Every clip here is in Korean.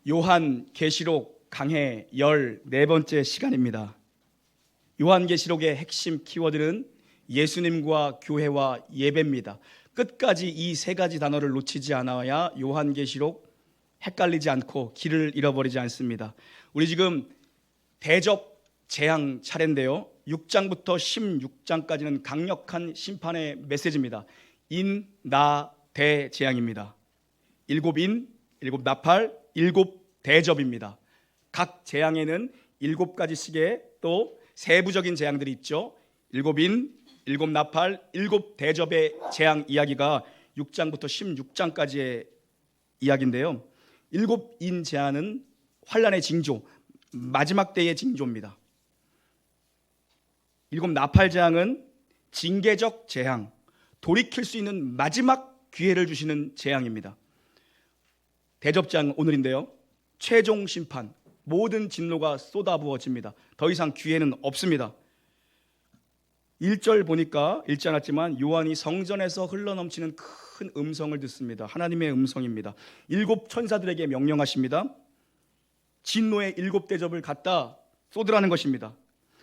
요한계시록 강해 14번째 시간입니다. 요한계시록의 핵심 키워드는 예수님과 교회와 예배입니다. 끝까지 이 세 가지 단어를 놓치지 않아야 요한계시록 헷갈리지 않고 길을 잃어버리지 않습니다. 우리 지금 대접 재앙 차례인데요, 6장부터 16장까지는 강력한 심판의 메시지입니다. 인, 나, 대 재앙입니다. 7인, 7나팔, 7대접입니다. 각 재앙에는 7가지씩의 또 세부적인 재앙들이 있죠. 7인, 7나팔, 7대접의 재앙 이야기가 6장부터 16장까지의 이야기인데요, 7인 재앙은 환란의 징조, 마지막 때의 징조입니다. 7나팔 재앙은 징계적 재앙, 돌이킬 수 있는 마지막 기회를 주시는 재앙입니다. 대접장 오늘인데요, 최종 심판, 모든 진노가 쏟아부어집니다. 더 이상 기회는 없습니다. 1절 보니까 읽지 않았지만 요한이 성전에서 흘러넘치는 큰 음성을 듣습니다. 하나님의 음성입니다. 7 천사들에게 명령하십니다. 진노의 7대접을 갖다 쏟으라는 것입니다.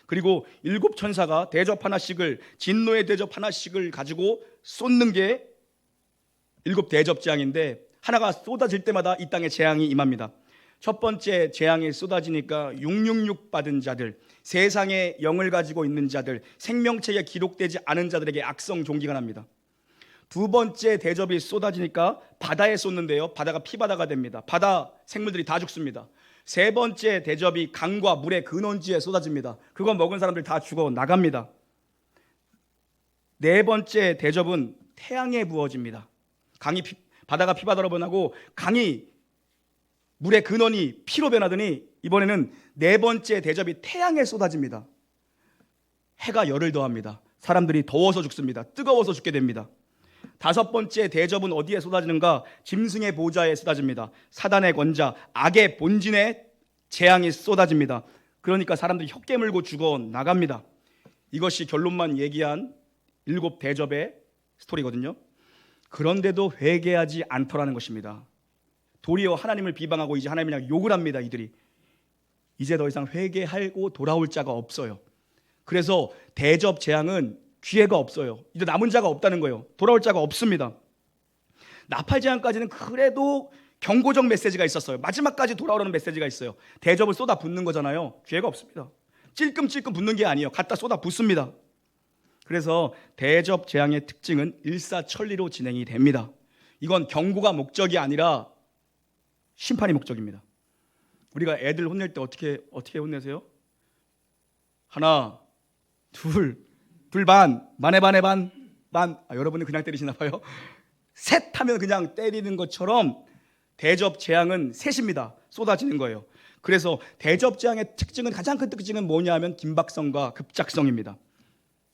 그리고 7 천사가 대접 하나씩을, 진노의 대접 하나씩을 가지고 쏟는 게 7대접 재앙인데, 하나가 쏟아질 때마다 이 땅에 재앙이 임합니다. 첫 번째 재앙이 쏟아지니까 666 받은 자들, 세상에 영을 가지고 있는 자들, 생명책에 기록되지 않은 자들에게 악성 종기가 납니다. 두 번째 대접이 쏟아지니까 바다에 쏟는데요, 바다가 피바다가 됩니다. 바다 생물들이 다 죽습니다. 세 번째 대접이 강과 물의 근원지에 쏟아집니다. 그거 먹은 사람들 다 죽어 나갑니다. 네 번째 대접은 태양에 부어집니다. 바다가 피바다로 변하고 강이, 물의 근원이 피로 변하더니 이번에는 네 번째 대접이 태양에 쏟아집니다. 해가 열을 더합니다. 사람들이 더워서 죽습니다. 뜨거워서 죽게 됩니다. 다섯 번째 대접은 어디에 쏟아지는가? 짐승의 보좌에 쏟아집니다. 사단의 권자, 악의 본진에 재앙이 쏟아집니다. 그러니까 사람들이 혀 깨물고 죽어 나갑니다. 이것이 결론만 얘기한 7대접의 스토리거든요. 그런데도 회개하지 않더라는 것입니다. 도리어 하나님을 비방하고 이제 하나님이랑 욕을 합니다. 이들이 이제 더 이상 회개하고 돌아올 자가 없어요. 그래서 대접 재앙은 기회가 없어요. 이제 남은 자가 없다는 거예요. 돌아올 자가 없습니다. 나팔 재앙까지는 그래도 경고적 메시지가 있었어요. 마지막까지 돌아오라는 메시지가 있어요. 대접을 쏟아 붓는 거잖아요. 기회가 없습니다. 찔끔찔끔 붓는 게 아니에요. 갖다 쏟아 붓습니다. 그래서 대접 재앙의 특징은 일사천리로 진행이 됩니다. 이건 경고가 목적이 아니라 심판이 목적입니다. 우리가 애들 혼낼 때 어떻게 혼내세요? 하나, 둘 반, 반에 반. 여러분은 그냥 때리시나 봐요. 셋 하면 그냥 때리는 것처럼 대접 재앙은 셋입니다. 쏟아지는 거예요. 그래서 대접 재앙의 특징은, 가장 큰 특징은 뭐냐 하면 긴박성과 급작성입니다.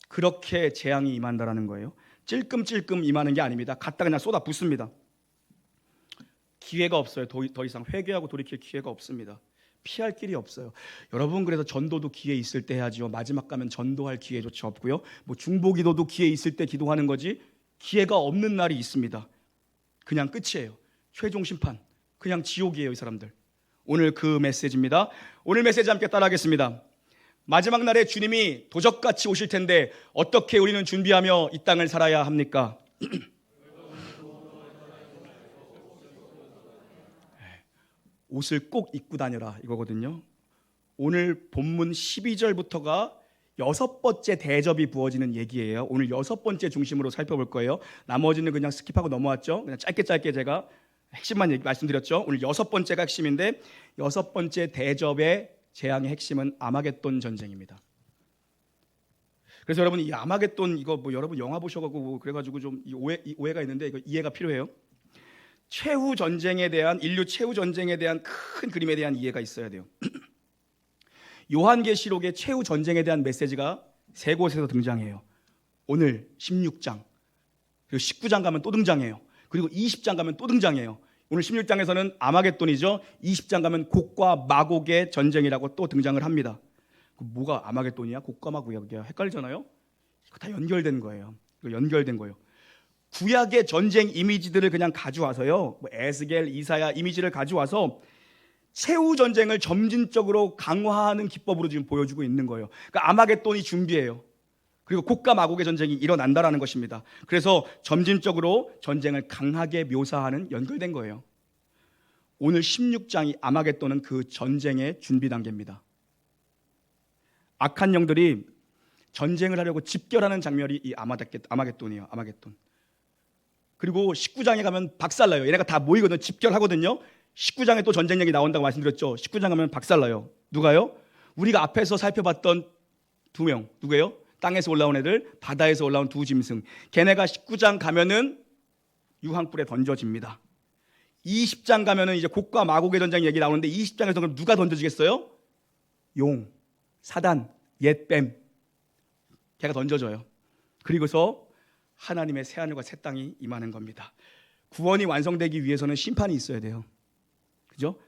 그렇게 재앙이 임한다라는 거예요. 찔끔찔끔 임하는 게 아닙니다. 갖다 그냥 쏟아 붓습니다. 기회가 없어요. 더 이상 회개하고 돌이킬 기회가 없습니다. 피할 길이 없어요. 여러분, 그래서 전도도 기회 있을 때 해야죠. 마지막 가면 전도할 기회조차 없고요. 중보기도도 기회 있을 때 기도하는 거지, 기회가 없는 날이 있습니다. 그냥 끝이에요. 최종 심판, 그냥 지옥이에요, 이 사람들. 오늘 그 메시지입니다. 오늘 메시지 함께 따라하겠습니다. 마지막 날에 주님이 도적같이 오실 텐데 어떻게 우리는 준비하며 이 땅을 살아야 합니까? 옷을 꼭 입고 다녀라, 이거거든요. 오늘 본문 12절부터가 6번째 대접이 부어지는 얘기예요. 오늘 6번째 중심으로 살펴볼 거예요. 나머지는 그냥 스킵하고 넘어왔죠. 그냥 짧게 제가 핵심만 말씀드렸죠. 오늘 6번째가 핵심인데, 6번째 대접의 재앙의 핵심은 아마겟돈 전쟁입니다. 그래서 여러분, 이 아마겟돈, 이거 여러분 영화 보셔가지고 그래가지고 좀 오해가 있는데, 이거 이해가 필요해요. 최후 전쟁에 대한, 인류 최후 전쟁에 대한 큰 그림에 대한 이해가 있어야 돼요. 요한계시록의 최후 전쟁에 대한 메시지가 세 곳에서 등장해요. 오늘 16장, 그리고 19장 가면 또 등장해요. 그리고 20장 가면 또 등장해요. 오늘 16장에서는 아마겟돈이죠. 20장 가면 곡과 마곡의 전쟁이라고 또 등장을 합니다. 뭐가 아마겟돈이야? 곡과 마곡이야? 헷갈리잖아요. 이거 다 연결된 거예요. 이거 연결된 거예요. 구약의 전쟁 이미지들을 그냥 가져와서요, 에스겔, 이사야 이미지를 가져와서 최후 전쟁을 점진적으로 강화하는 기법으로 지금 보여주고 있는 거예요. 그러니까 아마겟돈이 준비해요. 그리고 곡과 마곡의 전쟁이 일어난다라는 것입니다. 그래서 점진적으로 전쟁을 강하게 묘사하는 연결된 거예요. 오늘 16장이 아마겟돈은 그 전쟁의 준비 단계입니다. 악한 영들이 전쟁을 하려고 집결하는 장면이 이 아마겟돈이에요. 아마겟돈. 그리고 19장에 가면 박살나요. 얘네가 다 모이거든요. 집결하거든요. 19장에 또 전쟁 얘기 나온다고 말씀드렸죠. 19장 가면 박살나요. 누가요? 우리가 앞에서 살펴봤던 두 명. 누구예요? 땅에서 올라온 애들, 바다에서 올라온 두 짐승. 걔네가 19장 가면은 유황불에 던져집니다. 20장 가면은 이제 곡과 마곡의 전쟁 얘기 나오는데 20장에서 그럼 누가 던져지겠어요? 용, 사단, 옛뱀. 걔가 던져져요. 그리고서 하나님의 새하늘과 새 땅이 임하는 겁니다. 구원이 완성되기 위해서는 심판이 있어야 돼요. 그죠?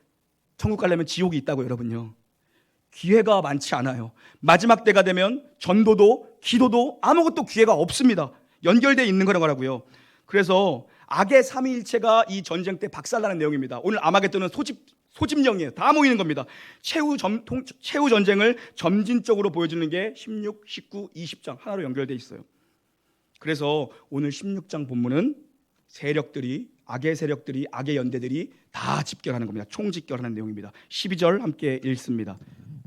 천국 가려면 지옥이 있다고 여러분요. 기회가 많지 않아요. 마지막 때가 되면 전도도 기도도 아무것도 기회가 없습니다. 연결되어 있는 거라고요. 그래서 악의 삼위일체가 이 전쟁 때 박살나는 내용입니다. 오늘 아마겟돈은 소집령이에요. 다 모이는 겁니다. 최후 전쟁을 점진적으로 보여주는 게 16, 19, 20장 하나로 연결되어 있어요. 그래서 오늘 16장 본문은 악의 세력들이, 악의 연대들이 다 집결하는 겁니다. 총집결하는 내용입니다. 12절 함께 읽습니다.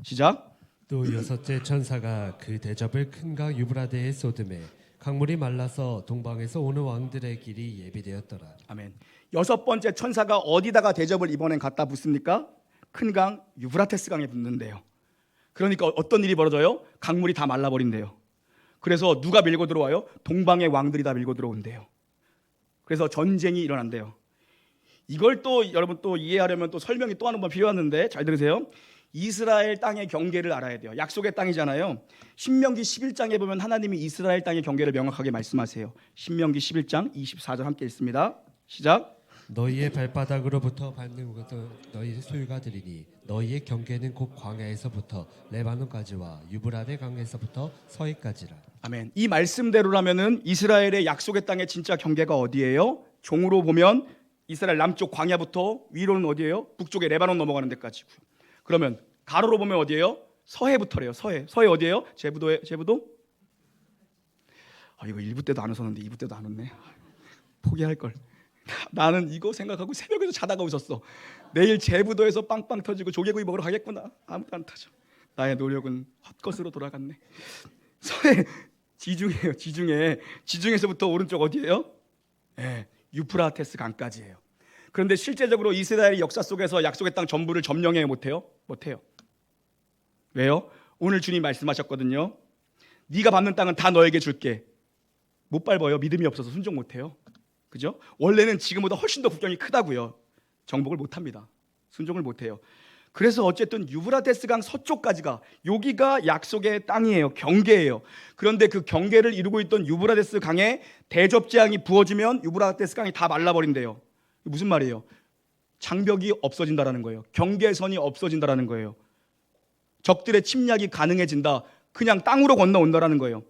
시작. 또 여섯째 천사가 그 대접을 큰 강 유브라데에 쏟음에 강물이 말라서 동방에서 오는 왕들의 길이 예비되었더라. 아멘. 여섯 번째 천사가 어디다가 대접을 이번엔 갖다 붓습니까? 큰 강 유브라테스 강에 붓는데요. 그러니까 어떤 일이 벌어져요? 강물이 다 말라버린대요. 그래서 누가 밀고 들어와요? 동방의 왕들이 다 밀고 들어온대요. 그래서 전쟁이 일어난대요. 이걸 또 여러분 또 이해하려면 또 설명이 또 한 번 필요한데 잘 들으세요. 이스라엘 땅의 경계를 알아야 돼요. 약속의 땅이잖아요. 신명기 11장에 보면 하나님이 이스라엘 땅의 경계를 명확하게 말씀하세요. 신명기 11장 24절 함께 읽습니다. 시작. 너희의 발바닥으로부터 밟는 것도 너희 소유가 되리니 너희의 경계는 곧 광야에서부터 레바논까지와 유브라데 강에서부터 서해까지라. 아멘. 이 말씀대로라면은 이스라엘의 약속의 땅의 진짜 경계가 어디예요? 종으로 보면 이스라엘 남쪽 광야부터 위로는 어디예요? 북쪽에 레바논 넘어가는 데까지고요. 그러면 가로로 보면 어디예요? 서해부터래요. 서해 어디예요? 제부도? 이거 1부 때도 안 웃었는데 2부 때도 안 웃네. 포기할 걸. 나는 이거 생각하고 새벽에도 자다가 웃었어. 내일 제부도에서 빵빵 터지고 조개구이 먹으러 가겠구나. 아무도 안 터져. 나의 노력은 헛것으로 돌아갔네. 서해 지중해요. 지중해에서부터 오른쪽 어디예요? 네, 유프라테스 강까지예요. 그런데 실제적으로 이스라엘의 역사 속에서 약속의 땅 전부를 점령해야 못해요? 왜요? 오늘 주님 말씀하셨거든요. 네가 밟는 땅은 다 너에게 줄게. 못 밟아요. 믿음이 없어서 순종 못해요. 그죠? 원래는 지금보다 훨씬 더 국경이 크다고요. 정복을 못합니다. 순종을 못해요. 그래서 어쨌든 유브라테스 강 서쪽까지가 여기가 약속의 땅이에요. 경계예요. 그런데 그 경계를 이루고 있던 유브라테스 강에 대접 재앙이 부어지면 유브라테스 강이 다 말라버린대요. 무슨 말이에요? 장벽이 없어진다라는 거예요. 경계선이 없어진다라는 거예요. 적들의 침략이 가능해진다. 그냥 땅으로 건너온다라는 거예요.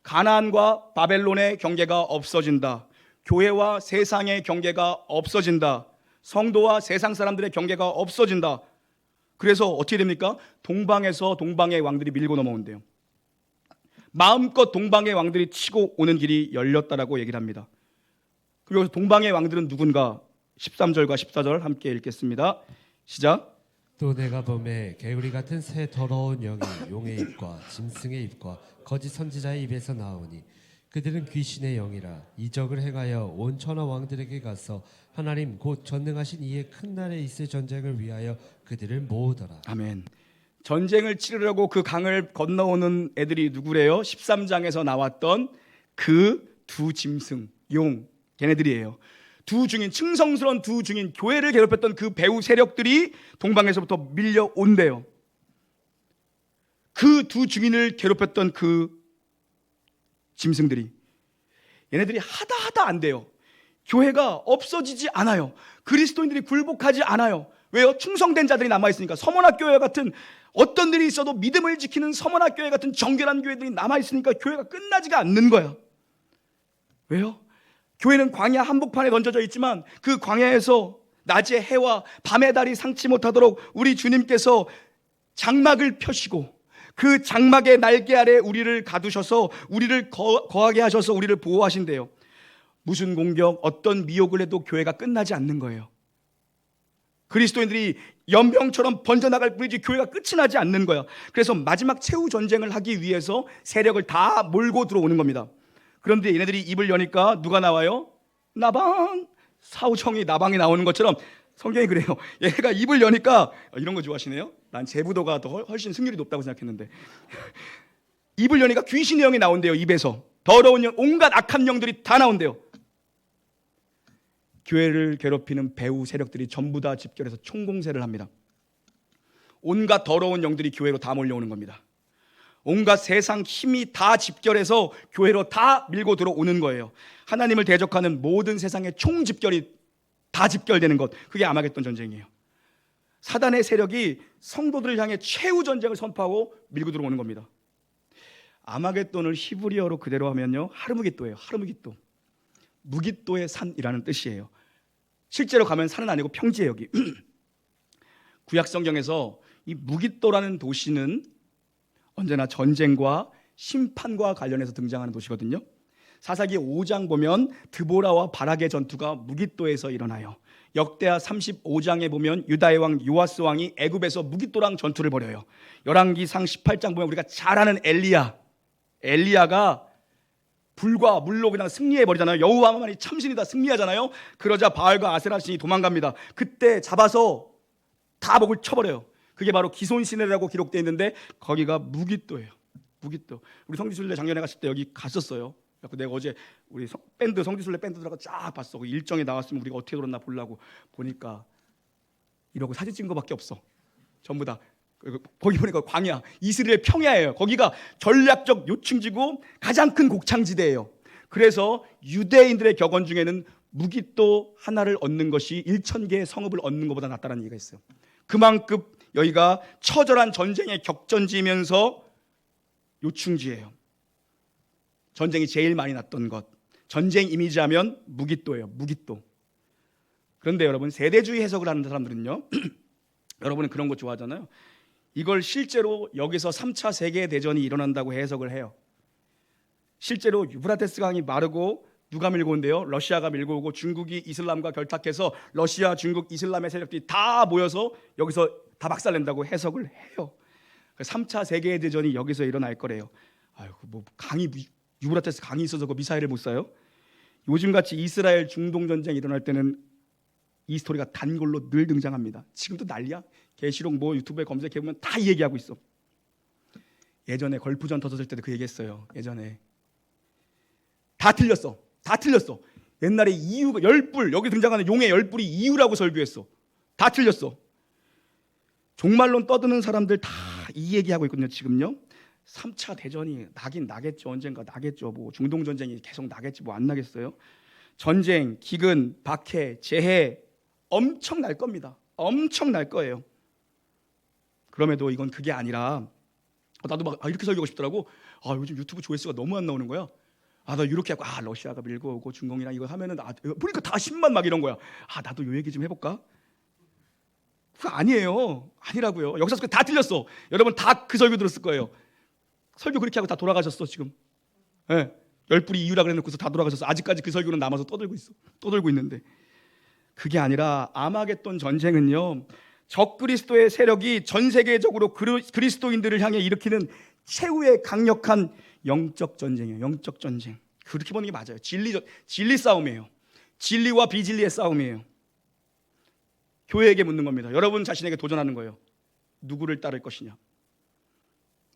가나안과 바벨론의 경계가 없어진다. 교회와 세상의 경계가 없어진다. 성도와 세상 사람들의 경계가 없어진다. 그래서 어떻게 됩니까? 동방에서 동방의 왕들이 밀고 넘어온대요. 마음껏 동방의 왕들이 치고 오는 길이 열렸다라고 얘기를 합니다. 그리고 동방의 왕들은 누군가? 13절과 14절 함께 읽겠습니다. 시작. 또 내가 범에 개구리 같은 새 더러운 영이 용의 입과 짐승의 입과 거짓 선지자의 입에서 나오니 그들은 귀신의 영이라 이적을 행하여 온 천하 왕들에게 가서 하나님 곧 전능하신 이의 큰 날에 있을 전쟁을 위하여 그들을 모으더라. 아멘. 전쟁을 치르려고 그 강을 건너오는 애들이 누구래요? 13장에서 나왔던 그 두 짐승, 용, 걔네들이에요. 두 증인, 충성스러운 두 증인, 교회를 괴롭혔던 그 배후 세력들이 동방에서부터 밀려온대요. 그 두 증인을 괴롭혔던 그 짐승들이, 얘네들이 하다 안 돼요. 교회가 없어지지 않아요. 그리스도인들이 굴복하지 않아요. 왜요? 충성된 자들이 남아있으니까. 서문학교회 같은 어떤 일이 있어도 믿음을 지키는 서문학교회 같은 정결한 교회들이 남아있으니까 교회가 끝나지가 않는 거야. 왜요? 교회는 광야 한복판에 던져져 있지만 그 광야에서 낮의 해와 밤의 달이 상치 못하도록 우리 주님께서 장막을 펴시고 그 장막의 날개 아래 우리를 가두셔서 우리를 거하게 하셔서 우리를 보호하신대요. 무슨 공격, 어떤 미혹을 해도 교회가 끝나지 않는 거예요. 그리스도인들이 연병처럼 번져나갈 뿐이지 교회가 끝이 나지 않는 거야. 그래서 마지막 최후 전쟁을 하기 위해서 세력을 다 몰고 들어오는 겁니다. 그런데 얘네들이 입을 여니까 누가 나와요? 나방, 사우정이 나방이 나오는 것처럼 성경이 그래요. 얘가 입을 여니까 이런 거 좋아하시네요. 난 제부도가 더 훨씬 승률이 높다고 생각했는데 입을 여니까 귀신의 영이 나온대요. 입에서 더러운 영, 온갖 악한 영들이 다 나온대요. 교회를 괴롭히는 배후 세력들이 전부 다 집결해서 총공세를 합니다. 온갖 더러운 영들이 교회로 다 몰려오는 겁니다. 온갖 세상 힘이 다 집결해서 교회로 다 밀고 들어오는 거예요. 하나님을 대적하는 모든 세상의 총집결이 다 집결되는 것, 그게 아마겟돈 전쟁이에요. 사단의 세력이 성도들을 향해 최후 전쟁을 선포하고 밀고 들어오는 겁니다. 아마겟돈을 히브리어로 그대로 하면요, 하르무깃도예요. 하르무깃도, 무깃도의 산이라는 뜻이에요. 실제로 가면 산은 아니고 평지예요. 여기 구약 성경에서 이 무깃도라는 도시는 언제나 전쟁과 심판과 관련해서 등장하는 도시거든요. 사사기 5장 보면 드보라와 바락의 전투가 무깃도에서 일어나요. 역대하 35장에 보면 유다의 왕 요아스 왕이 애굽에서 무깃도랑 전투를 벌여요. 열왕기상 18장 보면 우리가 잘 아는 엘리야가 불과 물로 그냥 승리해버리잖아요. 여호와만이 참신이다 승리하잖아요. 그러자 바알과 아세라 신이 도망갑니다. 그때 잡아서 다 목을 쳐버려요. 그게 바로 기손시내라고 기록되어 있는데 거기가 무깃도예요. 무깃도. 우리 성지순례 작년에 갔을 때 여기 갔었어요. 내가 어제 우리 밴드 성지순례 밴드 들어가 쫙 봤어. 그 일정에 나왔으면 우리가 어떻게 돌았나 보려고 보니까 이러고 사진 찍은 거밖에 없어. 전부 다 거기 보니까 광야, 이스라엘 평야예요. 거기가 전략적 요충지고 가장 큰 곡창지대예요. 그래서 유대인들의 격언 중에는 무깃도 하나를 얻는 것이 1000개의 성읍을 얻는 것보다 낫다는 얘기가 있어요. 그만큼 여기가 처절한 전쟁의 격전지면서 요충지예요. 전쟁이 제일 많이 났던 것, 전쟁 이미지하면 무깃도예요. 무깃도. 그런데 여러분, 세대주의 해석을 하는 사람들은요 여러분은 그런 거 좋아하잖아요. 이걸 실제로 여기서 3차 세계대전이 일어난다고 해석을 해요. 실제로 유브라테스 강이 마르고 누가 밀고 온대요? 러시아가 밀고 오고 중국이 이슬람과 결탁해서 러시아, 중국, 이슬람의 세력들이 다 모여서 여기서 다 박살낸다고 해석을 해요. 3차 세계대전이 여기서 일어날 거래요. 아유, 뭐 강이 유브라테스 강이 있어서 그 미사일을 못 쏴요? 요즘같이 이스라엘 중동 전쟁이 일어날 때는 이 스토리가 단골로 늘 등장합니다. 지금도 난리야. 계시록 뭐 유튜브에 검색해보면 다 이 얘기하고 있어. 예전에 걸프전 터졌을 때도 그 얘기했어요. 예전에 다 틀렸어. 다 틀렸어. 옛날에 이유가 열불, 여기 등장하는 용의 열불이 이유라고 설교했어. 다 틀렸어. 종말론 떠드는 사람들 다 이 얘기하고 있거든요. 지금요 3차 대전이 나긴 나겠죠. 언젠가 나겠죠. 뭐 중동 전쟁이 계속 나겠지. 뭐 안 나겠어요? 전쟁, 기근, 박해, 재해 엄청 날 겁니다. 엄청 날 거예요. 그럼에도 이건 그게 아니라 나도 막 이렇게 설교하고 싶더라고. 요즘 유튜브 조회수가 너무 안 나오는 거야. 나 이렇게 하고 러시아가 밀고 오고 중공이랑 이거 하면은 보니까 다 10만 막 이런 거야. 나도 요 얘기 좀 해볼까? 그거 아니에요. 아니라고요. 역사 속에 다 틀렸어. 여러분 다 그 설교 들었을 거예요. 설교 그렇게 하고 다 돌아가셨어 지금. 네. 열불이 이유라 그래놓고서 다 돌아가셨어. 아직까지 그 설교는 남아서 떠들고 있어. 떠들고 있는데 그게 아니라 아마겟돈 전쟁은요, 적그리스도의 세력이 전 세계적으로 그리스도인들을 향해 일으키는 최후의 강력한 영적 전쟁이에요. 영적 전쟁. 그렇게 보는 게 맞아요. 진리 싸움이에요. 진리와 비진리의 싸움이에요. 교회에게 묻는 겁니다. 여러분 자신에게 도전하는 거예요. 누구를 따를 것이냐?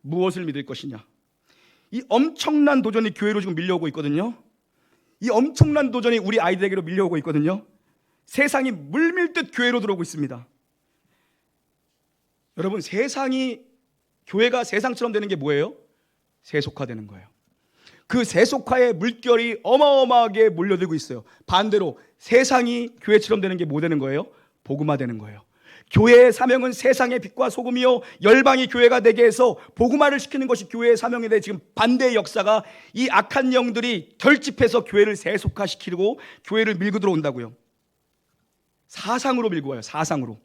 무엇을 믿을 것이냐? 이 엄청난 도전이 교회로 지금 밀려오고 있거든요. 이 엄청난 도전이 우리 아이들에게로 밀려오고 있거든요. 세상이 물밀듯 교회로 들어오고 있습니다. 여러분, 교회가 세상처럼 되는 게 뭐예요? 세속화되는 거예요. 그 세속화의 물결이 어마어마하게 몰려들고 있어요. 반대로 세상이 교회처럼 되는 게 뭐 되는 거예요? 복음화되는 거예요. 교회의 사명은 세상의 빛과 소금이요 열방이 교회가 되게 해서 복음화를 시키는 것이 교회의 사명인데, 지금 반대의 역사가 이 악한 영들이 결집해서 교회를 세속화시키고 교회를 밀고 들어온다고요. 사상으로 밀고 와요. 사상으로.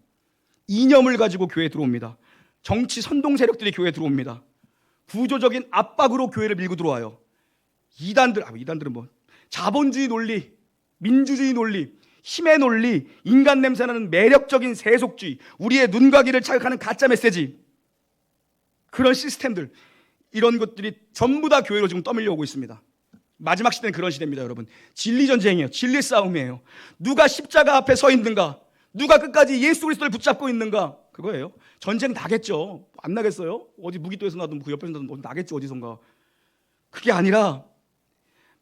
이념을 가지고 교회에 들어옵니다. 정치 선동 세력들이 교회에 들어옵니다. 구조적인 압박으로 교회를 밀고 들어와요. 이단들은 뭐 자본주의 논리, 민주주의 논리, 힘의 논리, 인간 냄새나는 매력적인 세속주의, 우리의 눈과 귀를 자극하는 가짜 메시지, 그런 시스템들, 이런 것들이 전부 다 교회로 지금 떠밀려오고 있습니다. 마지막 시대는 그런 시대입니다, 여러분. 진리 전쟁이에요. 진리 싸움이에요. 누가 십자가 앞에 서 있는가, 누가 끝까지 예수 그리스도를 붙잡고 있는가, 그거예요. 전쟁 나겠죠. 안 나겠어요? 어디 무기도에서 나든 그 옆에서 나든 나겠지, 어디선가. 그게 아니라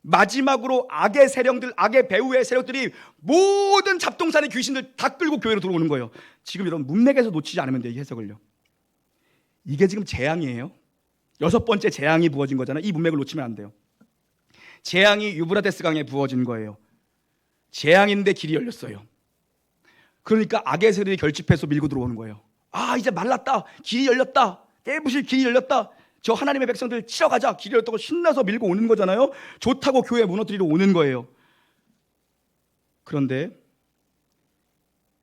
마지막으로 악의 세력들, 악의 배후의 세력들이 모든 잡동사니 귀신들 다 끌고 교회로 들어오는 거예요. 지금 이런 문맥에서 놓치지 않으면 돼요, 이 해석을요. 이게 지금 재앙이에요. 6번째 재앙이 부어진 거잖아요. 이 문맥을 놓치면 안 돼요. 재앙이 유브라데스 강에 부어진 거예요. 재앙인데 길이 열렸어요. 그러니까 악의 세력이 결집해서 밀고 들어오는 거예요. 아, 이제 말랐다, 길이 열렸다, 깨부실 길이 열렸다, 저 하나님의 백성들 치러 가자, 길이 열렸다고 신나서 밀고 오는 거잖아요. 좋다고 교회 무너뜨리러 오는 거예요. 그런데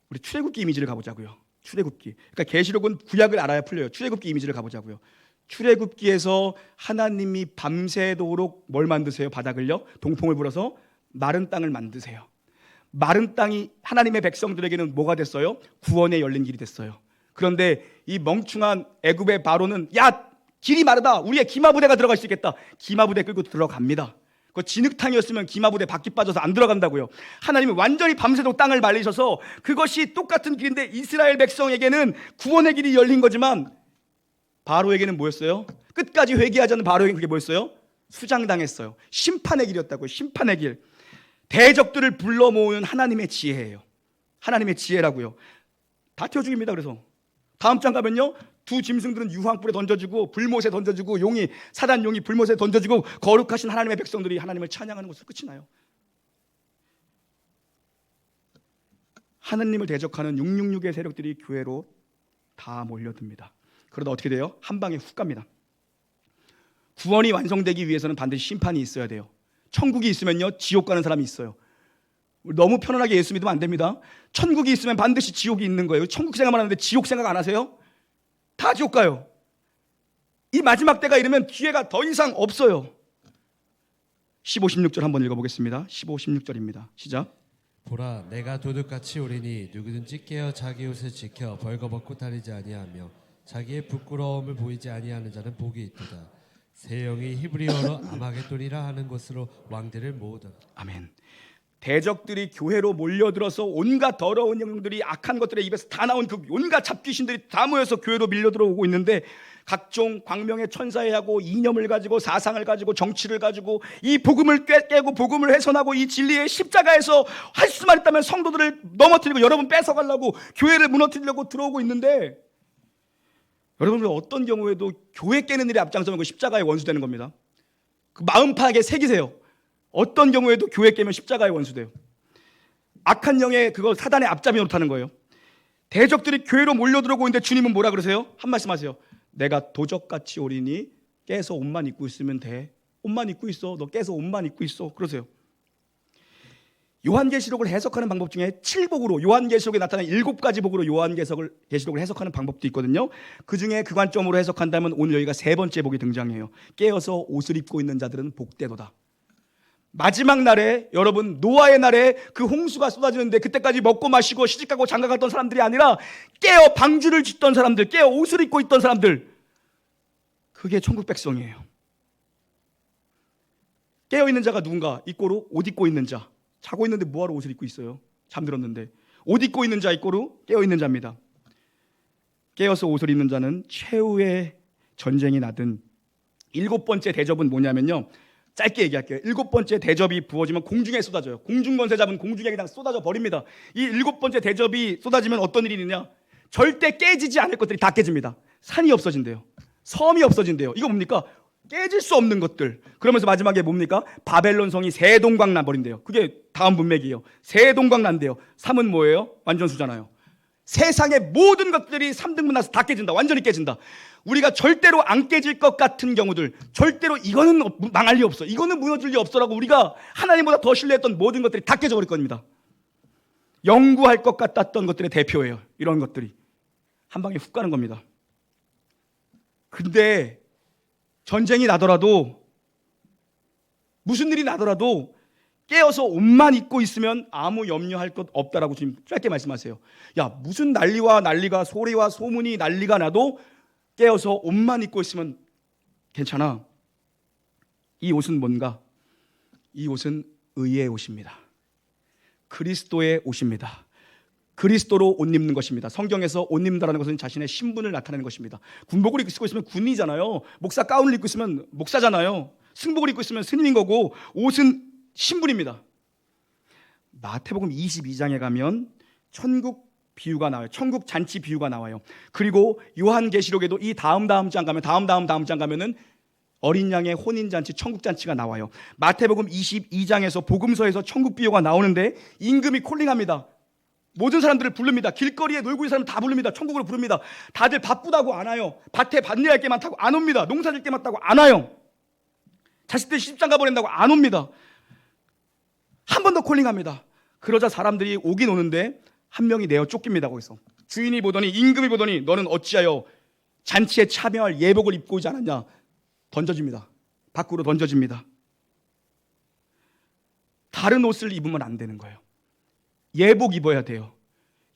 우리 출애굽기 이미지를 가보자고요. 출애굽기. 그러니까 계시록은 구약을 알아야 풀려요. 출애굽기 이미지를 가보자고요. 출애굽기에서 하나님이 밤새도록 뭘 만드세요? 바닥을요? 동풍을 불어서 마른 땅을 만드세요. 마른 땅이 하나님의 백성들에게는 뭐가 됐어요? 구원의 열린 길이 됐어요. 그런데 이 멍충한 애굽의 바로는, 야, 길이 마르다, 우리의 기마부대가 들어갈 수 있겠다. 기마부대 끌고 들어갑니다. 그 진흙탕이었으면 기마부대 바퀴 빠져서 안 들어간다고요. 하나님이 완전히 밤새도록 땅을 말리셔서 그것이 똑같은 길인데 이스라엘 백성에게는 구원의 길이 열린 거지만 바로에게는 뭐였어요? 끝까지 회개하지 않는 바로에게는 그게 뭐였어요? 수장당했어요. 심판의 길이었다고요. 심판의 길. 대적들을 불러 모으는 하나님의 지혜예요. 하나님의 지혜라고요. 다 태워 죽입니다. 그래서 다음 장 가면요, 두 짐승들은 유황불에 던져주고 불못에 던져주고 사단 용이 불못에 던져주고 거룩하신 하나님의 백성들이 하나님을 찬양하는 것으로 끝이 나요. 하나님을 대적하는 666의 세력들이 교회로 다 몰려듭니다. 그러다 어떻게 돼요? 한 방에 훅 갑니다. 구원이 완성되기 위해서는 반드시 심판이 있어야 돼요. 천국이 있으면요, 지옥 가는 사람이 있어요. 너무 편안하게 예수 믿으면 안 됩니다. 천국이 있으면 반드시 지옥이 있는 거예요. 천국 생각만 하는데 지옥 생각 안 하세요? 다 지옥 가요. 이 마지막 때가 이르면 기회가 더 이상 없어요. 15, 16절 한번 읽어보겠습니다. 15, 16절입니다. 시작. 보라, 내가 도둑같이 오리니 누구든지 깨어 자기 옷을 지켜 벌거벗고 다니지 아니하며 자기의 부끄러움을 보이지 아니하는 자는 복이 있도다. 새 영이 히브리어로 아마겟돈이라 하는 곳으로 왕들을 모으더라. 아멘. 대적들이 교회로 몰려들어서 온갖 더러운 영들이 악한 것들의 입에서 다 나온 그 온갖 잡귀신들이 다 모여서 교회로 밀려들어오고 있는데, 각종 광명의 천사에 하고 이념을 가지고 사상을 가지고 정치를 가지고 이 복음을 깨고 복음을 훼손하고 이 진리의 십자가에서 할 수만 있다면 성도들을 넘어뜨리고 여러분 뺏어가려고 교회를 무너뜨리려고 들어오고 있는데, 여러분들 어떤 경우에도 교회 깨는 일에 앞장서면 그 십자가의 원수되는 겁니다. 그 마음파하게 새기세요. 어떤 경우에도 교회 깨면 십자가의 원수돼요. 악한 영의 그거 사단의 앞잡이 노릇하는 거예요. 대적들이 교회로 몰려들어오고 있는데 주님은 뭐라 그러세요? 한 말씀 하세요. 내가 도적같이 오리니 깨서 옷만 입고 있으면 돼. 옷만 입고 있어. 너 깨서 옷만 입고 있어. 그러세요. 요한계시록을 해석하는 방법 중에 7복으로 요한계시록에 나타난 7가지 복으로 요한계시록을 해석하는 방법도 있거든요. 그 중에 그 관점으로 해석한다면 오늘 여기가 3번째 복이 등장해요. 깨어서 옷을 입고 있는 자들은 복되도다. 마지막 날에, 여러분, 노아의 날에 그 홍수가 쏟아지는데 그때까지 먹고 마시고 시집가고 장가갔던 사람들이 아니라 깨어 방주를 짓던 사람들, 깨어 옷을 입고 있던 사람들, 그게 천국 백성이에요. 깨어있는 자가 누군가? 이꼬로 옷 입고 있는 자. 자고 있는데 뭐하러 옷을 입고 있어요? 잠들었는데. 옷 입고 있는 자 이꼬로 깨어있는 자입니다. 깨어서 옷을 입는 자는 최후의 전쟁이 나든. 7번째 대접은 뭐냐면요, 짧게 얘기할게요. 7번째 대접이 부어지면 공중에 쏟아져요. 공중권세 잡은 공중에 그냥 쏟아져 버립니다. 이 7번째 대접이 쏟아지면 어떤 일이 있느냐? 절대 깨지지 않을 것들이 다 깨집니다. 산이 없어진대요. 섬이 없어진대요. 이거 뭡니까? 깨질 수 없는 것들. 그러면서 마지막에 뭡니까? 바벨론 성이 새동강 나버린대요. 그게 다음 문맥이에요. 새동강 난대요. 3은 뭐예요? 완전수잖아요. 세상의 모든 것들이 3등분 나서 다 깨진다. 완전히 깨진다. 우리가 절대로 안 깨질 것 같은 경우들, 절대로 이거는 망할 리 없어, 이거는 무너질 리 없어라고 우리가 하나님보다 더 신뢰했던 모든 것들이 다 깨져버릴 겁니다. 영구할 것 같았던 것들의 대표예요. 이런 것들이 한 방에 훅 가는 겁니다. 근데 전쟁이 나더라도 무슨 일이 나더라도 깨어서 옷만 입고 있으면 아무 염려할 것 없다라고 지금 짧게 말씀하세요. 야, 무슨 난리가 소리와 소문이 난리가 나도 깨어서 옷만 입고 있으면 괜찮아. 이 옷은 뭔가? 이 옷은 의의 옷입니다. 그리스도의 옷입니다. 그리스도로 옷 입는 것입니다. 성경에서 옷 입는다는 것은 자신의 신분을 나타내는 것입니다. 군복을 입고 있으면 군인이잖아요. 목사 가운을 입고 있으면 목사잖아요. 승복을 입고 있으면 스님인 거고, 옷은 신분입니다. 마태복음 22장에 가면 천국 비유가 나와요. 천국 잔치 비유가 나와요. 그리고 요한계시록에도 이 다음 장 가면 다음 장 가면은 어린 양의 혼인 잔치, 천국 잔치가 나와요. 마태복음 22장에서 복음서에서 천국 비유가 나오는데 임금이 콜링합니다. 모든 사람들을 부릅니다. 길거리에 놀고 있는 사람 다 부릅니다. 천국으로 부릅니다. 다들 바쁘다고 안 와요. 밭에 밭일할 게 많다고 안 옵니다. 농사질 게 많다고 안 와요. 자식들 시집장가 보낸다고 안 옵니다. 한 번 더 콜링합니다. 그러자 사람들이 오긴 오는데 한 명이 내어 쫓깁니다. 거기서 주인이 보더니, 임금이 보더니 너는 어찌하여 잔치에 참여할 예복을 입고 오지 않았냐. 던져집니다. 밖으로 던져집니다. 다른 옷을 입으면 안 되는 거예요. 예복 입어야 돼요.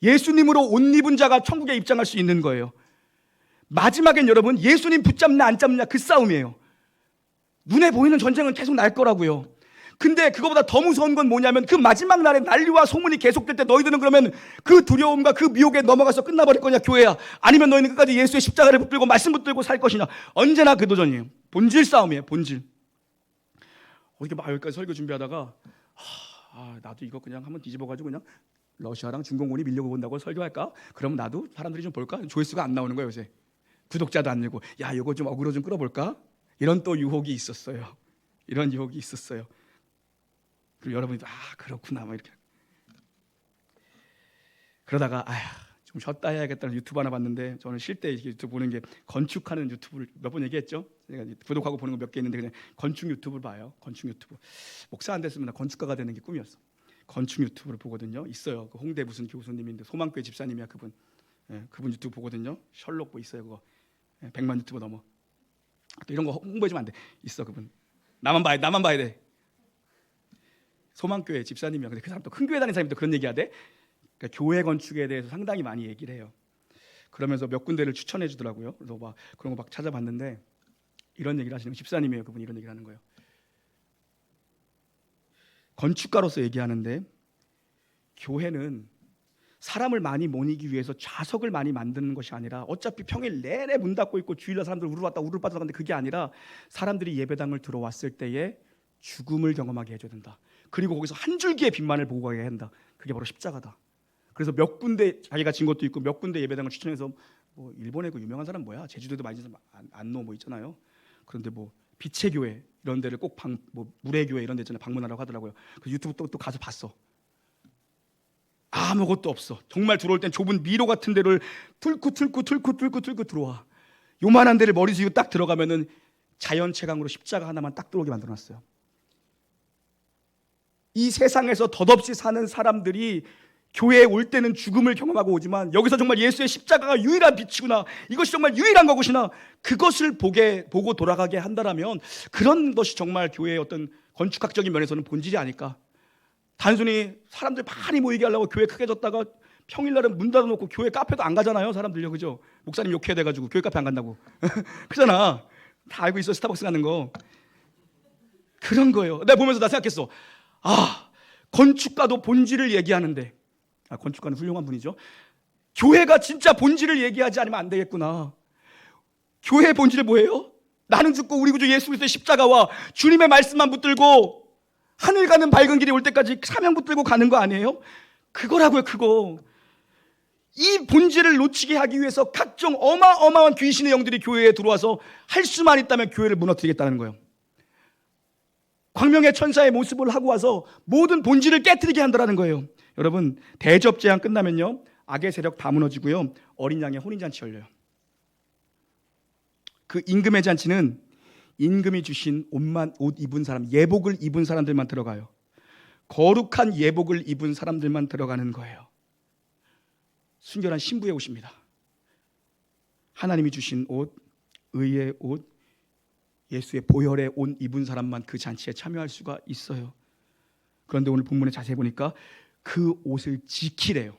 예수님으로 옷 입은 자가 천국에 입장할 수 있는 거예요. 마지막엔 여러분, 예수님 붙잡냐 안 잡냐 그 싸움이에요. 눈에 보이는 전쟁은 계속 날 거라고요. 근데 그거보다 더 무서운 건 뭐냐면, 그 마지막 날에 난리와 소문이 계속될 때 너희들은 그러면 그 두려움과 그 미혹에 넘어가서 끝나버릴 거냐, 교회야? 아니면 너희는 끝까지 예수의 십자가를 붙들고 말씀 붙들고 살 것이냐? 언제나 그 도전이에요. 본질 싸움이에요. 본질. 어떻게 막 여기까지 설교 준비하다가 나도 이거 그냥 한번 뒤집어가지고 그냥 러시아랑 중공군이 밀려본다고 설교할까? 그럼 나도 사람들이 좀 볼까? 조회수가 안 나오는 거예요 요새. 구독자도 안 늘고. 야, 이거 좀 어그로 좀 끌어볼까? 이런 또 유혹이 있었어요. 이런 유혹이 있었어요. 그리고 여러분이 그렇구나 뭐 이렇게 그러다가 좀 쉬었다 해야겠다는 유튜브 하나 봤는데, 저는 쉴 때 유튜브 보는 게 건축하는 유튜브를 몇 번 얘기했죠. 제가 구독하고 보는 거 몇 개 있는데 그냥 건축 유튜브를 봐요. 건축 유튜브. 목사 안 됐으면 나 건축가가 되는 게 꿈이었어. 건축 유튜브를 보거든요. 있어요. 그 홍대 무슨 교수님인데 소망교회 집사님이야 그분. 그분 유튜브 보거든요. 셜록 뭐 있어요 그거. 100만 유튜브 넘어. 또 이런 거 홍보해주면 안 돼. 있어 그분. 나만 봐야 돼. 소망교회 집사님이야. 근데 그 사람 또 큰 교회 다니는 사람이 또 그런 얘기하대. 그러니까 교회 건축에 대해서 상당히 많이 얘기를 해요. 그러면서 몇 군데를 추천해 주더라고요. 그래서 막 그런 거 막 찾아봤는데 이런 얘기를 하시는 집사님이에요. 그분이 이런 얘기를 하는 거예요. 건축가로서 얘기하는데, 교회는 사람을 많이 모이기 위해서 좌석을 많이 만드는 것이 아니라, 어차피 평일 내내 문 닫고 있고 주일날 사람들 우르르 왔다 우르르 빠져나가는데, 그게 아니라 사람들이 예배당을 들어왔을 때에 죽음을 경험하게 해줘야 된다. 그리고 거기서 한 줄기의 빛만을 보고 가게 한다. 그게 바로 십자가다. 그래서 몇 군데 자기가 진 것도 있고 몇 군데 예배당을 추천해서, 뭐 일본에 그 유명한 사람 뭐야? 제주도에도 많이 있는 사람 안노 뭐 있잖아요. 그런데 뭐 빛의 교회 이런 데를 꼭 뭐 물의 교회 이런 데 있잖아요. 방문하라고 하더라고요. 그 유튜브 또 가서 봤어. 아무것도 없어. 정말 들어올 땐 좁은 미로 같은 데를 뚫고 들어와. 요만한 데를 머리 숙이고 딱 들어가면은 자연 채광으로 십자가 하나만 딱 들어오게 만들어놨어요. 이 세상에서 덧없이 사는 사람들이 교회에 올 때는 죽음을 경험하고 오지만, 여기서 정말 예수의 십자가가 유일한 빛이구나, 이것이 정말 유일한 것이구나, 그것을 보고 돌아가게 한다라면, 그런 것이 정말 교회의 어떤 건축학적인 면에서는 본질이 아닐까. 단순히 사람들 많이 모이게 하려고 교회 크게 졌다가 평일날은 문 닫아놓고 교회 카페도 안 가잖아요. 사람들요, 그죠? 목사님 욕해야 돼가지고 교회 카페 안 간다고. 그잖아. 다 알고 있어. 스타벅스 가는 거. 그런 거예요. 내가 보면서 나 생각했어. 건축가도 본질을 얘기하는데, 건축가는 훌륭한 분이죠. 교회가 진짜 본질을 얘기하지 않으면 안 되겠구나. 교회의 본질이 뭐예요? 나는 죽고 우리 구주 예수 그리스도의 십자가와 주님의 말씀만 붙들고 하늘 가는 밝은 길이 올 때까지 사명 붙들고 가는 거 아니에요? 그거라고요, 그거. 이 본질을 놓치게 하기 위해서 각종 어마어마한 귀신의 영들이 교회에 들어와서 할 수만 있다면 교회를 무너뜨리겠다는 거예요. 광명의 천사의 모습을 하고 와서 모든 본질을 깨뜨리게 한다는 거예요. 여러분, 대접 제한 끝나면요, 악의 세력 다 무너지고요, 어린 양의 혼인잔치 열려요. 그 임금의 잔치는 임금이 주신 옷 입은 사람, 예복을 입은 사람들만 들어가요. 거룩한 예복을 입은 사람들만 들어가는 거예요. 순결한 신부의 옷입니다. 하나님이 주신 옷, 의의 옷, 예수의 보혈의 옷 입은 사람만 그 잔치에 참여할 수가 있어요. 그런데 오늘 본문에 자세히 보니까 그 옷을 지키래요.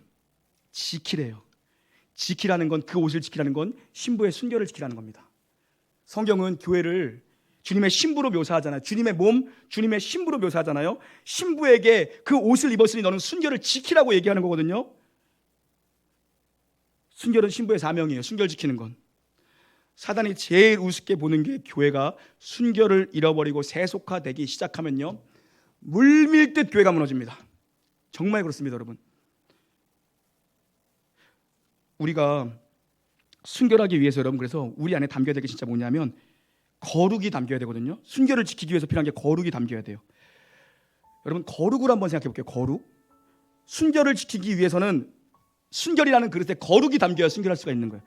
지키라는 건, 그 옷을 지키라는 건 신부의 순결을 지키라는 겁니다. 성경은 교회를 주님의 신부로 묘사하잖아요. 주님의 몸, 주님의 신부로 묘사하잖아요. 신부에게 그 옷을 입었으니 너는 순결을 지키라고 얘기하는 거거든요. 순결은 신부의 사명이에요. 순결 지키는 건. 사단이 제일 우습게 보는 게 교회가 순결을 잃어버리고 세속화되기 시작하면요, 물밀듯 교회가 무너집니다. 정말 그렇습니다, 여러분. 우리가 순결하기 위해서, 여러분, 그래서 우리 안에 담겨야 될 게 진짜 뭐냐면 거룩이 담겨야 되거든요. 순결을 지키기 위해서 필요한 게 거룩이 담겨야 돼요. 여러분, 거룩을 한번 생각해 볼게요. 거룩. 순결을 지키기 위해서는 순결이라는 그릇에 거룩이 담겨야 순결할 수가 있는 거예요.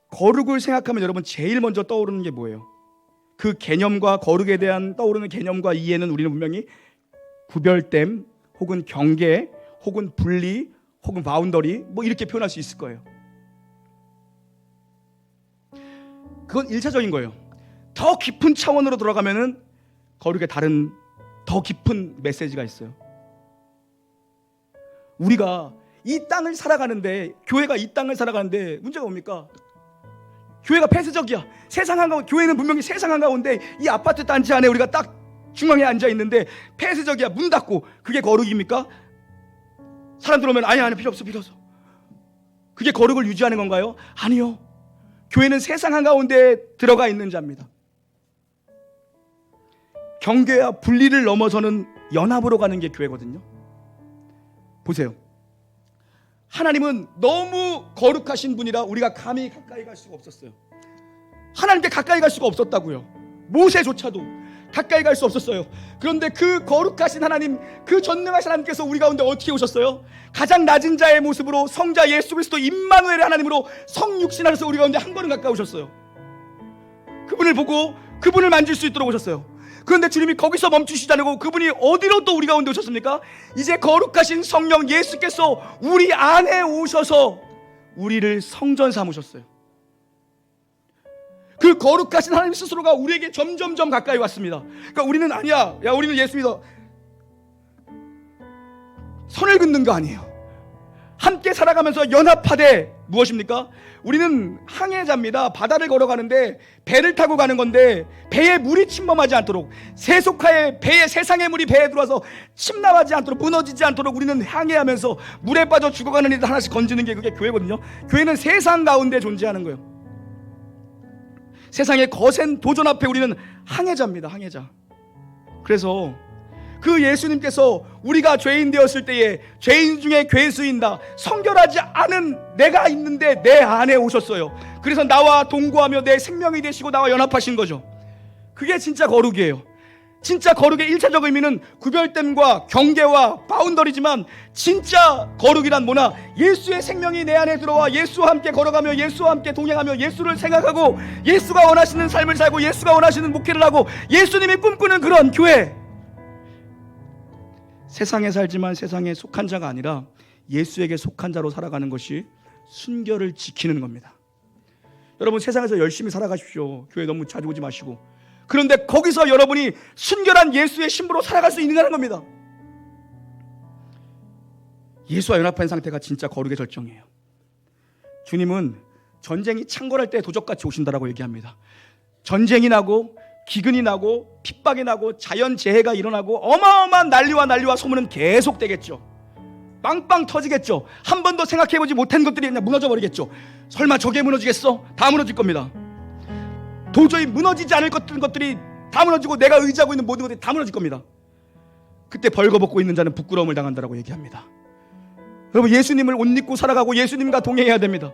거룩을 생각하면 여러분 제일 먼저 떠오르는 게 뭐예요? 그 개념과, 거룩에 대한 떠오르는 개념과 이해는 우리는 분명히 구별됨, 혹은 경계, 혹은 분리, 혹은 바운더리, 뭐 이렇게 표현할 수 있을 거예요. 그건 1차적인 거예요. 더 깊은 차원으로 들어가면은 거룩에 다른 더 깊은 메시지가 있어요. 우리가 이 땅을 살아가는데, 교회가 이 땅을 살아가는데 문제가 뭡니까? 교회가 폐쇄적이야. 세상 한가운데, 교회는 분명히 세상 한가운데 이 아파트 단지 안에 우리가 딱 중앙에 앉아 있는데 폐쇄적이야. 문 닫고. 그게 거룩입니까? 사람들 오면 아니 필요 없어. 그게 거룩을 유지하는 건가요? 아니요. 교회는 세상 한가운데 들어가 있는 자입니다. 경계와 분리를 넘어서는 연합으로 가는 게 교회거든요. 보세요. 하나님은 너무 거룩하신 분이라 우리가 감히 가까이 갈 수가 없었어요. 하나님께 가까이 갈 수가 없었다고요. 모세조차도 가까이 갈 수 없었어요. 그런데 그 거룩하신 하나님, 그 전능하신 하나님께서 우리 가운데 어떻게 오셨어요? 가장 낮은 자의 모습으로 성자 예수 그리스도 임마누엘의 하나님으로 성육신하셔서 우리 가운데 한 걸음 가까이 오셨어요. 그분을 보고 그분을 만질 수 있도록 오셨어요. 그런데 주님이 거기서 멈추시지 않고 그분이 어디로 또 우리 가운데 오셨습니까? 이제 거룩하신 성령 예수께서 우리 안에 오셔서 우리를 성전 삼으셨어요. 그 거룩하신 하나님 스스로가 우리에게 점점점 가까이 왔습니다. 그러니까 우리는 아니야, 야 우리는 예수 믿어, 선을 긋는 거 아니에요. 함께 살아가면서 연합하되 무엇입니까? 우리는 항해자입니다. 바다를 걸어가는데 배를 타고 가는 건데 배에 물이 침범하지 않도록, 세속화에 배에 세상의 물이 배에 들어와서 침낭하지 않도록, 무너지지 않도록 우리는 항해하면서 물에 빠져 죽어가는 이들 하나씩 건지는 게 그게 교회거든요. 교회는 세상 가운데 존재하는 거예요. 세상의 거센 도전 앞에 우리는 항해자입니다. 항해자. 그래서 그 예수님께서 우리가 죄인 되었을 때에 죄인 중에 괴수인다, 성결하지 않은 내가 있는데 내 안에 오셨어요. 그래서 나와 동거하며 내 생명이 되시고 나와 연합하신 거죠. 그게 진짜 거룩이에요. 진짜 거룩의 1차적 의미는 구별됨과 경계와 바운더리지만, 진짜 거룩이란 뭐나? 예수의 생명이 내 안에 들어와 예수와 함께 걸어가며 예수와 함께 동행하며 예수를 생각하고 예수가 원하시는 삶을 살고 예수가 원하시는 목회를 하고 예수님이 꿈꾸는 그런 교회. 세상에 살지만 세상에 속한 자가 아니라 예수에게 속한 자로 살아가는 것이 순결을 지키는 겁니다. 여러분, 세상에서 열심히 살아가십시오. 교회 너무 자주 오지 마시고. 그런데 거기서 여러분이 순결한 예수의 신부로 살아갈 수 있느냐는 겁니다. 예수와 연합한 상태가 진짜 거룩의 절정이에요. 주님은 전쟁이 창궐할 때 도적같이 오신다라고 얘기합니다. 전쟁이 나고 기근이 나고 핍박이 나고 자연재해가 일어나고 어마어마한 난리와 소문은 계속되겠죠. 빵빵 터지겠죠. 한 번도 생각해보지 못한 것들이 그냥 무너져버리겠죠. 설마 저게 무너지겠어? 다 무너질 겁니다. 도저히 무너지지 않을 것들이 다 무너지고 내가 의지하고 있는 모든 것들이 다 무너질 겁니다. 그때 벌거벗고 있는 자는 부끄러움을 당한다라고 얘기합니다. 여러분, 예수님을 옷 입고 살아가고 예수님과 동행해야 됩니다.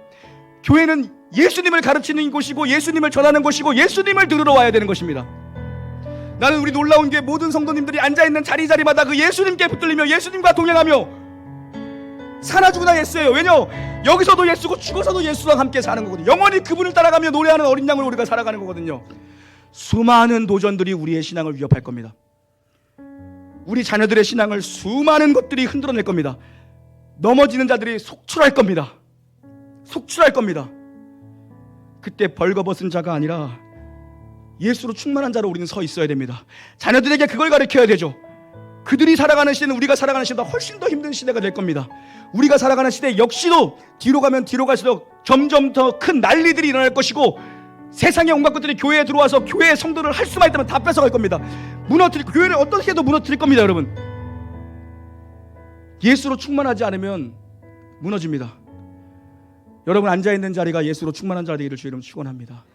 교회는 예수님을 가르치는 곳이고 예수님을 전하는 곳이고 예수님을 들으러 와야 되는 것입니다. 나는 우리 놀라운 게 모든 성도님들이 앉아있는 자리마다 그 예수님께 붙들리며 예수님과 동행하며 사나 죽으나 예수예요. 왜냐? 여기서도 예수고 죽어서도 예수랑 함께 사는 거거든요. 영원히 그분을 따라가며 노래하는 어린 양으로 우리가 살아가는 거거든요. 수많은 도전들이 우리의 신앙을 위협할 겁니다. 우리 자녀들의 신앙을 수많은 것들이 흔들어낼 겁니다. 넘어지는 자들이 속출할 겁니다. 속출할 겁니다. 그때 벌거벗은 자가 아니라 예수로 충만한 자로 우리는 서 있어야 됩니다. 자녀들에게 그걸 가르쳐야 되죠. 그들이 살아가는 시대는 우리가 살아가는 시대보다 훨씬 더 힘든 시대가 될 겁니다. 우리가 살아가는 시대 역시도 뒤로 가면 뒤로 갈수록 점점 더 큰 난리들이 일어날 것이고, 세상의 온갖 것들이 교회에 들어와서 교회의 성도를 할 수만 있다면 다 뺏어갈 겁니다. 교회를 어떻게 해도 무너뜨릴 겁니다. 여러분, 예수로 충만하지 않으면 무너집니다. 여러분, 앉아있는 자리가 예수로 충만한 자리를 주의 이름 축원합니다.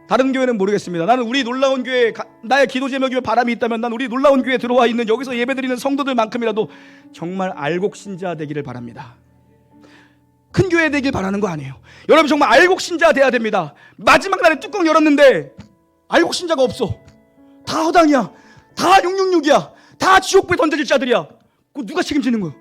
다른 교회는 모르겠습니다. 나는 우리 놀라운 교회, 나의 기도 제목이며 바람이 있다면 난 우리 놀라운 교회에 들어와 있는 여기서 예배드리는 성도들만큼이라도 정말 알곡신자 되기를 바랍니다. 큰 교회 되길 바라는 거 아니에요. 여러분, 정말 알곡신자 돼야 됩니다. 마지막 날에 뚜껑 열었는데 알곡신자가 없어. 다 허당이야. 다 666이야. 다 지옥불에 던져질 자들이야. 그거 누가 책임지는 거예요?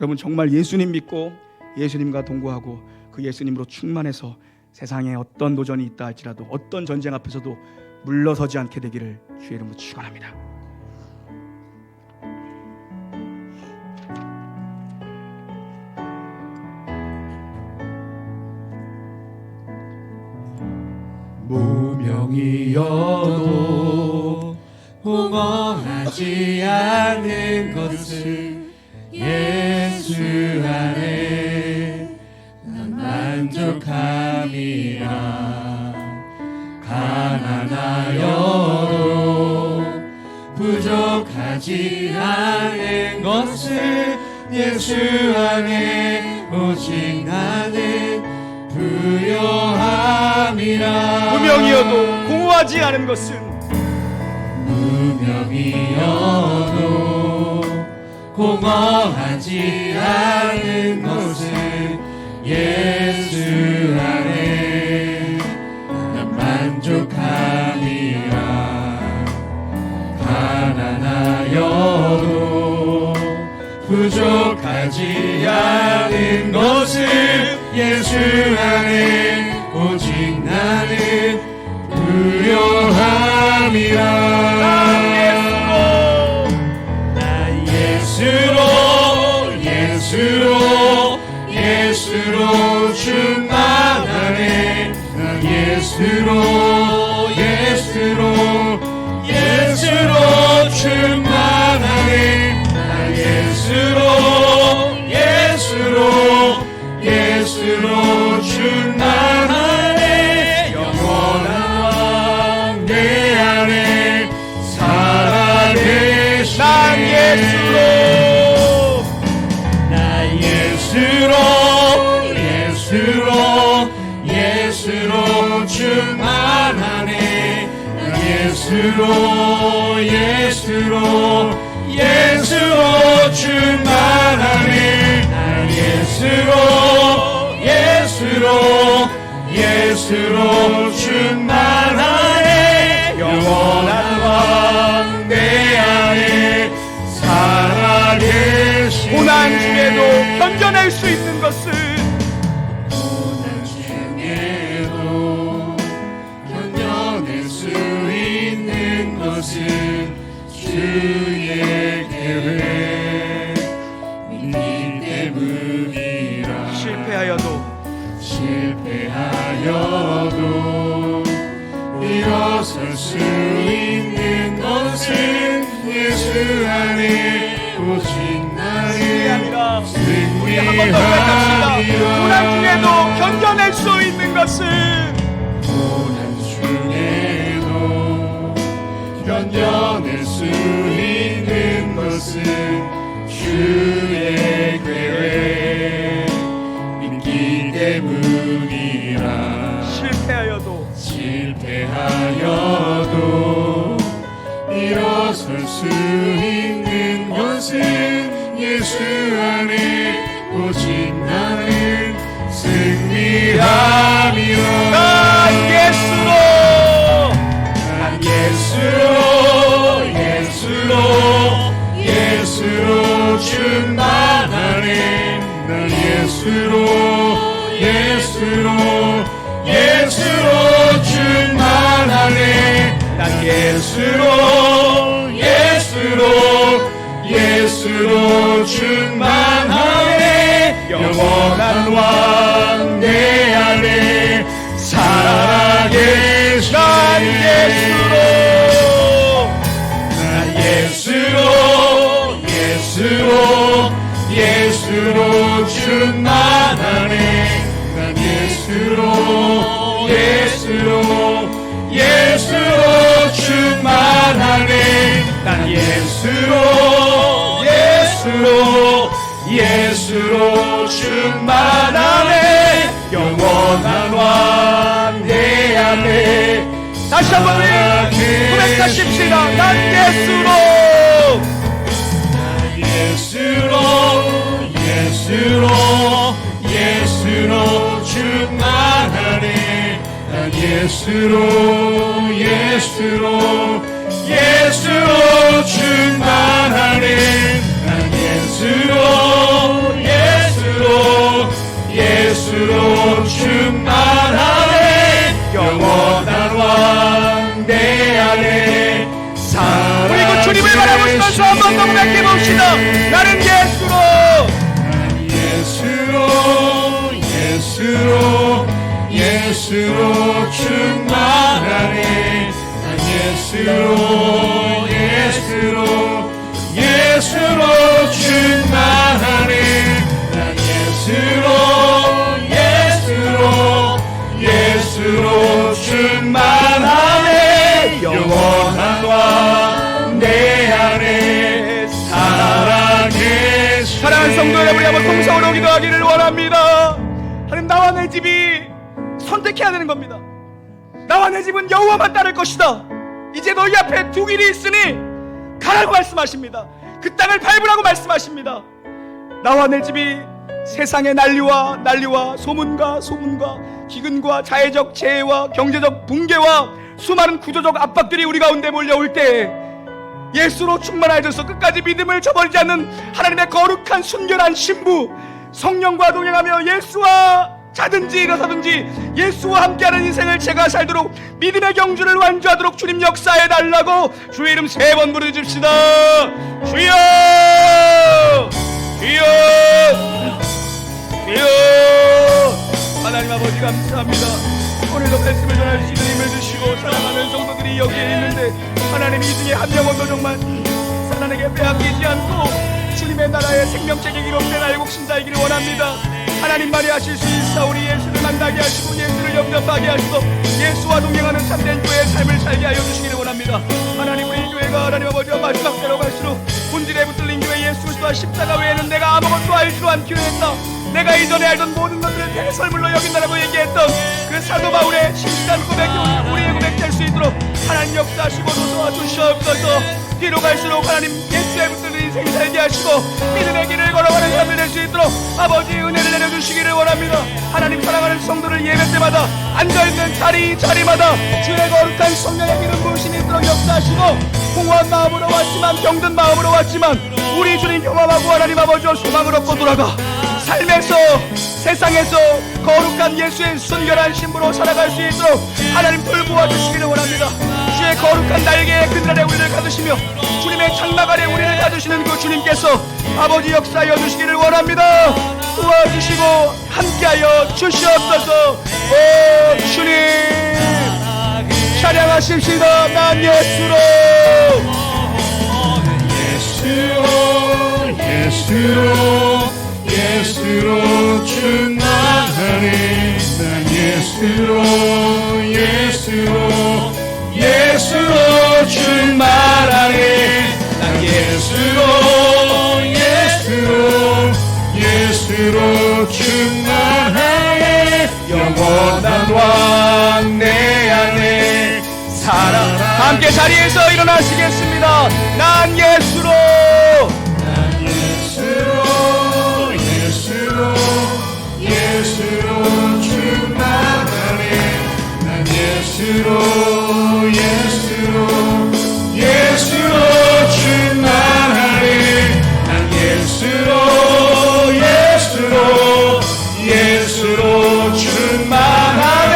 여러분, 정말 예수님 믿고 예수님과 동거하고 그 예수님으로 충만해서 세상에 어떤 도전이 있다 할지라도, 어떤 전쟁 앞에서도 물러서지 않게 되기를 주의 이름으로 축원합니다. 무명이어도 홍어하지 않는 것을 예수 안에 난 만족함이라. 가난하여도 부족하지 않은 것을 예수 안에 오직 나는 부요함이라. 무명이어도 공허하지 않은 것은, 무명이어도 공허하지 않은 것은 예수 안에 난 만족함이라. 가난하여도 부족하지 않은 것을 예수 안에 오직 나는 부요함이라. 예수로 충만하네. 난 예수로 충만하네. 난 예수로 충만하네. 영원한 왕 내 안에 살아계시네. 난 예수로 충만하네. 난 예수로 충만하네. 난 예수로 충만하네. 영원한 왕 내 안에 살아계시네. 고난 중에도 견뎌낼 수 있는 것은, 주의 계획 믿기 때문이라. 실패하여도 일어설 수 있는 것은 예수 안에 오직 나의 승리함이라. 고난 중에도 견뎌낼 수 있는 것은, 견뎌낼 수 있는 것은 주의 계획 믿기 때문이라. 실패하여도 일어설 수 있는 것은 예수 안에 오직 나는 승리함이라. 예수로 충만하네. 난 예수로 충만하네. 난 예수로 예수로 충만하네. 영원한 왕 내 안에 살아계신 난 예수로 충만하네. 난 예수로 충만하네. 난 예수로 충만하네. 영원한 왕 내 안에. 다시 한번 우리 고백하십시다. 난 예수로 충만하네. 난 예수로 충만하네. 난 예수로 충만하네. 영원한 왕 내 안에 살아. 우리 그 주님을 바라보시면서 한번 더 고백해봅시다. 나는 예수로 충만하네. 난 예수로 충만하네. 난 예수로 충만하네. 영원한 왕 내 안에 살아계시네. 사랑하는 성도 여러분, 한번 통성으로 기도하기를 원합니다. 하나님, 나와 내 집이 선택해야 되는 겁니다. 나와 내 집은 여호와만 따를 것이다. 이제 너희 앞에 두 길이 있으니 가라고 말씀하십니다. 그 땅을 밟으라고 말씀하십니다. 나와 내 집이 세상의 난리와 소문과 기근과 자해적 재해와 경제적 붕괴와 수많은 구조적 압박들이 우리 가운데 몰려올 때 예수로 충만하여져서 끝까지 믿음을 저버리지 않는 하나님의 거룩한 순결한 신부, 성령과 동행하며 예수와 자든지 일어서든지 예수와 함께하는 인생을 제가 살도록 믿음의 경주를 완주하도록 주님 역사해달라고 주의 이름 3번 부르짖읍시다. 주여, 주여, 주여. 하나님 아버지 감사합니다. 오늘도 말씀을 전해주시는 힘을 주시고 사랑하는 성도들이 여기에 있는데 하나님, 이 중에 한 명도 정말 사단에게 빼앗기지 않고 주님의 나라의 생명책이 기록된 알곡신자이기를 원합니다. 하나님만이 하실 수 있사 우리 예수를 만나게 하시고 예수를 영접하게 하시고 예수와 동행하는 참된 교회의 삶을 살게 하여 주시기를 원합니다. 하나님, 우리 교회가 하나님 아버지와 마지막 때로 갈수록 본질에 붙들린 교회 예수 그리스도와 십자가 외에는 내가 아무것도 알지도 않기로 했다. 내가 이전에 알던 모든 것들을 대설물로 여긴다라고 얘기했던 그 사도 바울의 신실한 고백이 우리의 고백 될 수 있도록 하나님 역사하시고 도와주시옵소서. 뒤로 갈수록 하나님 예수에 붙들린 인생 살게 하시고 믿음의 길을 걸어가는 삶을 낼 수 있도록 아버지 은혜를 내려주시기를 원합니다. 하나님, 사랑하는 성도를 예배 때마다 앉아있는 자리마다 주의 거룩한 성령의 기름 부으심이 있도록 역사하시고 공허한 마음으로 왔지만 병든 마음으로 왔지만 우리 주님 경험하고 하나님 아버지와 소망을 얻고 돌아가 삶에서 세상에서 거룩한 예수의 순결한 신부로 살아갈 수 있도록 하나님 돌보아 주시기를 원합니다. 주의 거룩한 날개에 그늘 아래 우리를 가두시며 주님의 장막 아래 우리를 가두시는 그 주님께서 아버지 역사하여 주시기를 원합니다. 도와주시고 함께하여 주시옵소서. 오 주님, 찬양하십시다. 난 예수로 충만하네. 난 예수로 충만하네. 난 예수로 충만하네. 영원한 왕 내 안에 살아. 함께 자리에서 일어나시겠습니다. 난 예수로 충만하네. 난 예수로 충만하네. 난 예수로 충만하네.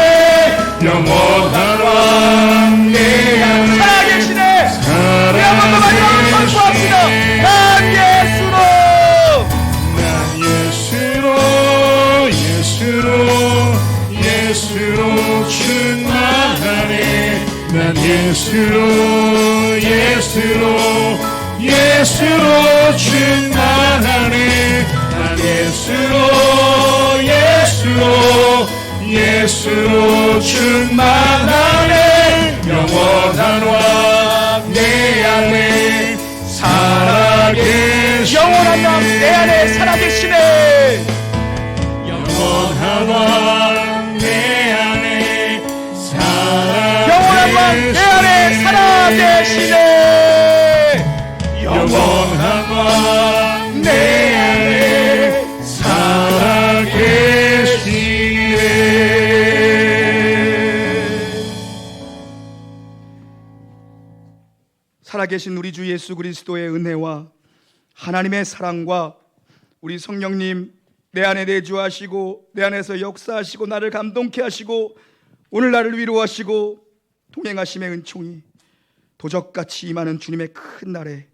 영원한 왕 내 안에 살아계시네. 우리 한 번 더 마지막으로 선포합시다. 충만하네. 난 예수로 충만하네. 난 예수로 충만하네. 영원한 왕 내 안에 살아계시네. 영원한 왕 내 안에 살아계시네. 영원한 왕 내 안에 살아계시네. 영원한 왕 내 안에 살아계시네. 영원한 왕 내 안에 살아계시네. 살아계신 우리 주 예수 그리스도의 은혜와 하나님의 사랑과 우리 성령님 내 안에 내주하시고 내 안에서 역사하시고 나를 감동케 하시고 오늘 나를 위로하시고 동행하심의 은총이 도적같이 임하는 주님의 큰 날에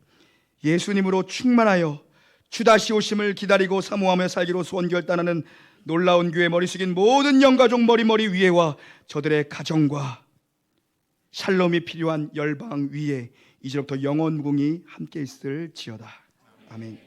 예수님으로 충만하여 주 다시 오심을 기다리고 사모하며 살기로 소원결단하는 놀라운 교회 머리 숙인 모든 영가족 머리 위에와 저들의 가정과 샬롬이 필요한 열방 위에 이제부터 영원 무궁히 함께 있을지어다. 아멘.